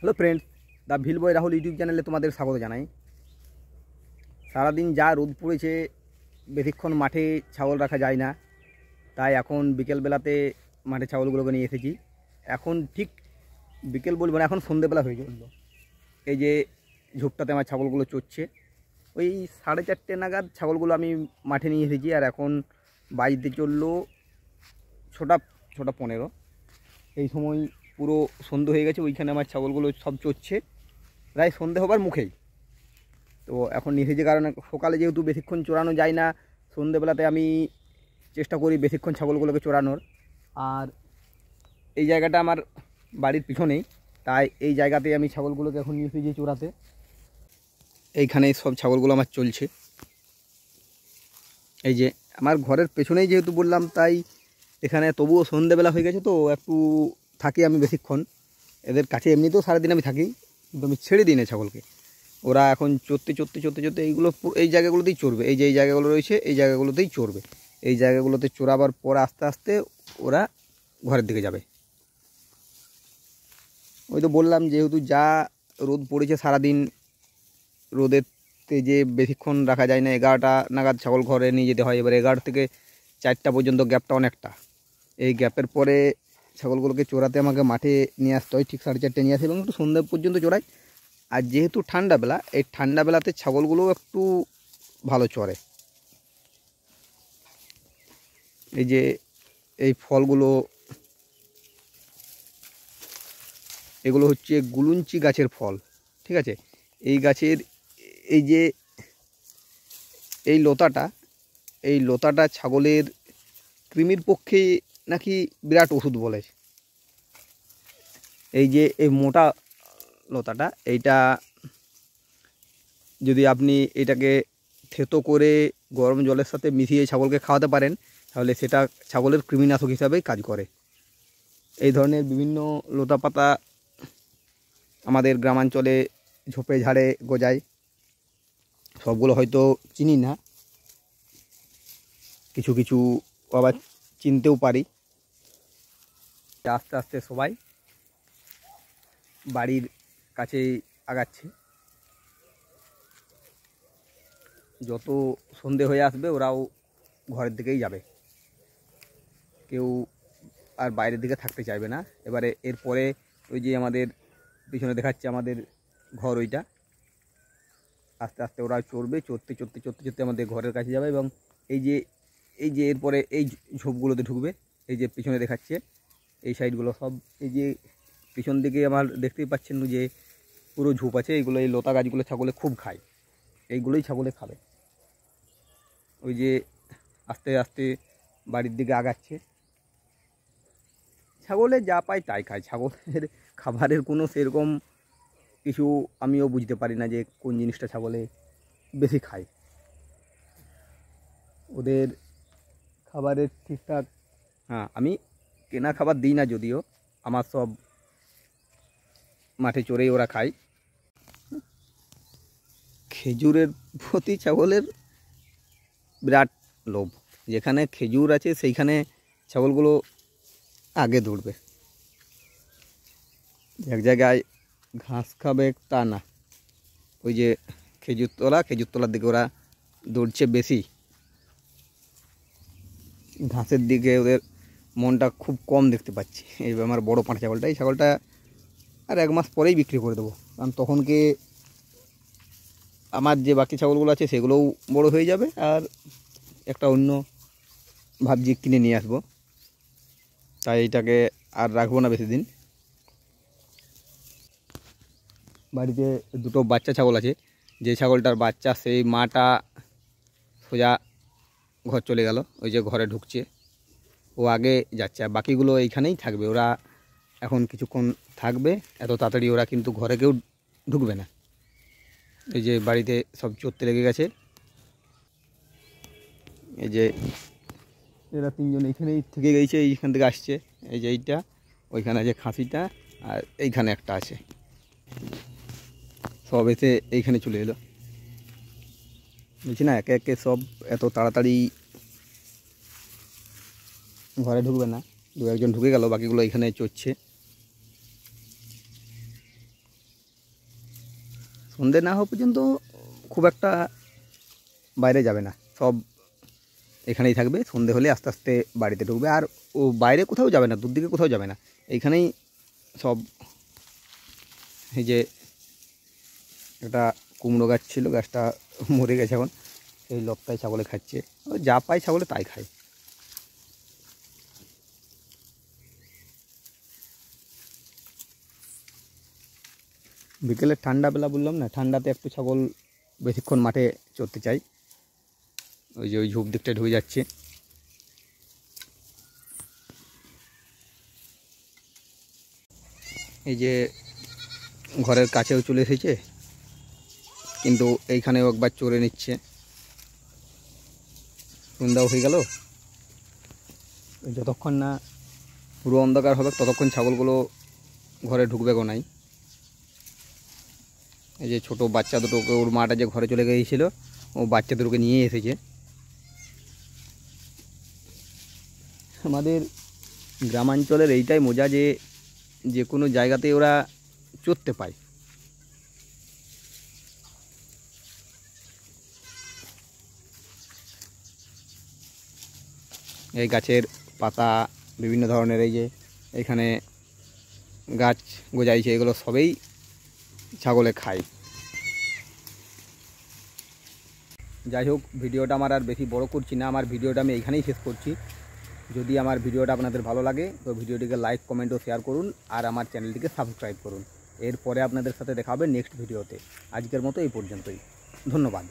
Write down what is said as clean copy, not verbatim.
Hello friends, the Bhil boy Rahul YouTube চ্যানেলে তোমাদের স্বাগত জানাই। সারাদিন যা রোদ পড়েছে, বেশিক্ষণ মাঠে ছাগল রাখা যায় না, তাই এখন বিকেলবেলাতে মাঠে ছাগলগুলোকে নিয়ে এসেছি। এখন ঠিক বিকেল বলবো না, এখন সন্ধ্যেবেলা হয়ে চললো। এই যে ঝোপটাতে আমার ছাগলগুলো চড়ছে, ওই 4:30 নাগাদ ছাগলগুলো আমি মাঠে নিয়ে এসেছি। আর এখন বাড়িতে চললো 6:15। এই সময় পুরো সন্ধ্যে হয়ে গেছে, ওইখানে আমার ছাগলগুলো সব চড়ছে, প্রায় সন্ধ্যে হবার মুখেই। তো এখন নিয়ে এসেছি কারণ সকালে যেহেতু বেশিক্ষণ চড়ানো যায় না, সন্ধ্যেবেলাতে আমি চেষ্টা করি বেশিক্ষণ ছাগলগুলোকে চড়ানোর। আর এই জায়গাটা আমার বাড়ির পিছনেই, তাই এই জায়গাতেই আমি ছাগলগুলোকে এখন নিয়ে এসেছি চড়াতে। এইখানেই সব ছাগলগুলো আমার চলছে। এই যে আমার ঘরের পেছনেই যেহেতু বললাম, তাই এখানে তবুও সন্ধ্যেবেলা হয়ে গেছে, তো একটু থাকি আমি বেশিক্ষণ এদের কাছে। এমনিতেও সারাদিন আমি থাকি, কিন্তু আমি ছেড়ে দিই না ছাগলকে। ওরা এখন চড়তে চড়তে চড়তে চড়তে এইগুলো এই জায়গাগুলোতেই চড়বে। এই যে এই জায়গাগুলো রয়েছে, এই জায়গাগুলোতেই চড়বে। এই জায়গাগুলোতে চড়াবার পর আস্তে আস্তে ওরা ঘরের দিকে যাবে। ওই তো বললাম, যেহেতু যা রোদ পড়েছে সারাদিন, রোদেতে যে বেশিক্ষণ রাখা যায় না। 11টা নাগাদ ছাগল ঘরে নিয়ে যেতে হয়। এবার 11 থেকে 4টা পর্যন্ত গ্যাপটা অনেকটা। এই গ্যাপের পরে ছাগলগুলোকে চড়াতে আমাকে মাঠে নিয়ে আসতে হয়। ঠিক 4:30 নিয়ে আসে এবং একটু সন্ধ্যা পর্যন্ত চড়াই। আর যেহেতু ঠান্ডাবেলা, এই ঠান্ডাবেলাতে ছাগলগুলো একটু ভালো চড়ে। এই যে এই ফলগুলো, এগুলো হচ্ছে গুলুঞ্চি গাছের ফল, ঠিক আছে। এই গাছের এই যে এই লতাটা ছাগলের কৃমির পক্ষে নাকি বিরাট ওষুধ বলে। এই যে এই মোটা লতাটা, এইটা যদি আপনি এটাকে থেতো করে গরম জলের সাথে মিশিয়ে ছাগলকে খাওয়াতে পারেন, তাহলে সেটা ছাগলের কৃমিনাশক হিসাবে কাজ করে। এই ধরনের বিভিন্ন লতা পাতা আমাদের গ্রামাঞ্চলে ঝোপে ঝাড়ে গজায়। সবগুলো হয়তো চিনি না, কিছু কিছু আবার চিনতেও পারি। আস্তে আস্তে সবাই বাড়ির কাছেই আগাচ্ছে। যত সন্ধে হয়ে আসবে ওরাও ঘরের দিকেই যাবে, কেউ আর বাইরের দিকে থাকতে চাইবে না। এবারে এরপরে ওই যে আমাদের পিছনে দেখাচ্ছে আমাদের ঘর, ওইটা আস্তে আস্তে ওরা চড়বে। চড়তে চড়তে চড়তে চড়তে আমাদের ঘরের কাছে যাবে এবং এই যে এরপরে এই ঝোপগুলোতে ঢুকবে। এই যে পিছনে দেখাচ্ছে এই সাইডগুলো সব, এই যে পিছন দিকে আমার দেখতেই পাচ্ছেন যে পুরো ঝোপ আছে। এইগুলো, এই লতা গাছগুলো ছাগলে খুব খায়, এইগুলোই ছাগলে খাবে। ওই যে আস্তে আস্তে বাড়ির দিকে আগাচ্ছে। ছাগলে যা পায় তাই খায়। ছাগলের খাবারের কোনো সেরকম কিছু আমিও বুঝতে পারি না যে কোন জিনিসটা ছাগলে বেশি খায়। ওদের খাবারের ঠিকঠাক, হ্যাঁ, আমি কেনা খাবার দিই না, যদিও আমার সব মাঠে চড়েই ওরা খায়। খেজুরের প্রতি ছাগলের বিরাট লোভ। যেখানে খেজুর আছে সেইখানে ছাগলগুলো আগে দৌড়বে। এক জায়গায় ঘাস খাবে তা না, ওই যে খেজুর তলার দিকে ওরা দৌড়ছে বেশি। ঘাসের দিকে ওদের মনটা খুব কম দেখতে পাচ্ছি। এই আমার বড় পাঁঠা ছাগলটা, এই ছাগলটা আর 1 মাস পরেই বিক্রি করে দেবো, কারণ তখনকে আমার যে বাকি ছাগলগুলো আছে সেগুলোও বড় হয়ে যাবে। আর একটা অন্য ভাবছি কিনে নিয়ে আসবো, তাই এটাকে আর রাখবো না বেশি দিন। বাড়িতে 2টো বাচ্চা ছাগল আছে। যে ছাগলটার বাচ্চা, সেই মাটা সোজা ঘর চলে গেল, ওই যে ঘরে ঢুকছে, ও আগে যাচ্ছে। আর বাকিগুলো এইখানেই থাকবে। ওরা এখন কিছুক্ষণ থাকবে, এত তাড়াতাড়ি ওরা কিন্তু ঘরে কেউ ঢুকবে না। এই যে বাড়িতে সব চড়তে লেগে গেছে। এই যে এরা 3জন এইখানেই থেকে গেছে, এইখান থেকে আসছে। এই যে এইটা, ওইখানে আছে খাসিটা, আর এইখানে একটা আছে। সব এসে এইখানে চলে এলো। বলছি না, একে একে সব এত তাড়াতাড়ি ঘরে ঢুকবে না। 2-1 জন ঢুকে গেল, বাকিগুলো এখানে চড়ছে। সন্ধে না হওয়া পর্যন্ত খুব একটা বাইরে যাবে না, সব এখানেই থাকবে। সন্ধে হলে আস্তে আস্তে বাড়িতে ঢুকবে, আর ও বাইরে কোথাও যাবে না, দূর দিকে কোথাও যাবে না, এইখানেই সব। এই যে একটা কুমড়ো গাছ ছিল, গাছটা মরে গেছে এখন, এই লতায় ছাগলে খাচ্ছে, যা পায় ছাগলে তাই খায়। বিকেলে ঠান্ডাবেলা বললাম না, ঠান্ডাতে একটু ছাগল বেশিক্ষণ মাঠে চড়তে চাই। ওই যে ওই ঝোপ দিকটা ঢুকে যাচ্ছে। এই যে ঘরের কাছেও চলে এসেছে, কিন্তু এইখানেও একবার চড়ে নিচ্ছে। সন্ধ্যাও হয়ে গেল, যতক্ষণ না পুরো অন্ধকার হবে ততক্ষণ ছাগলগুলো ঘরে ঢুকবে গো নাই। এই যে ছোটো বাচ্চা দুটোকে, ওর মাটা যে ঘরে চলে গিয়েছিল, ও বাচ্চা দুটোকে নিয়ে এসেছে। আমাদের গ্রামাঞ্চলের এইটাই মজা যে যে কোনো জায়গাতে ওরা চড়তে পায়। এই গাছের পাতা বিভিন্ন ধরনের, এই যে এখানে গাছ গজাইছে, এগুলো সবেই ছাগলে খায়। যাই হোক, ভিডিওটা আমার আর বেশি বড় করছি না, আমার ভিডিওটা আমি এইখানেই শেষ করছি। যদি আমার ভিডিওটা আপনাদের ভালো লাগে তো ভিডিওটিকে লাইক, কমেন্ট ও শেয়ার করুন, আর আমার চ্যানেলটিকে সাবস্ক্রাইব করুন। এরপরে আপনাদের সাথে দেখা হবে নেক্সট ভিডিওতে। আজকের মতো এই পর্যন্তই, ধন্যবাদ।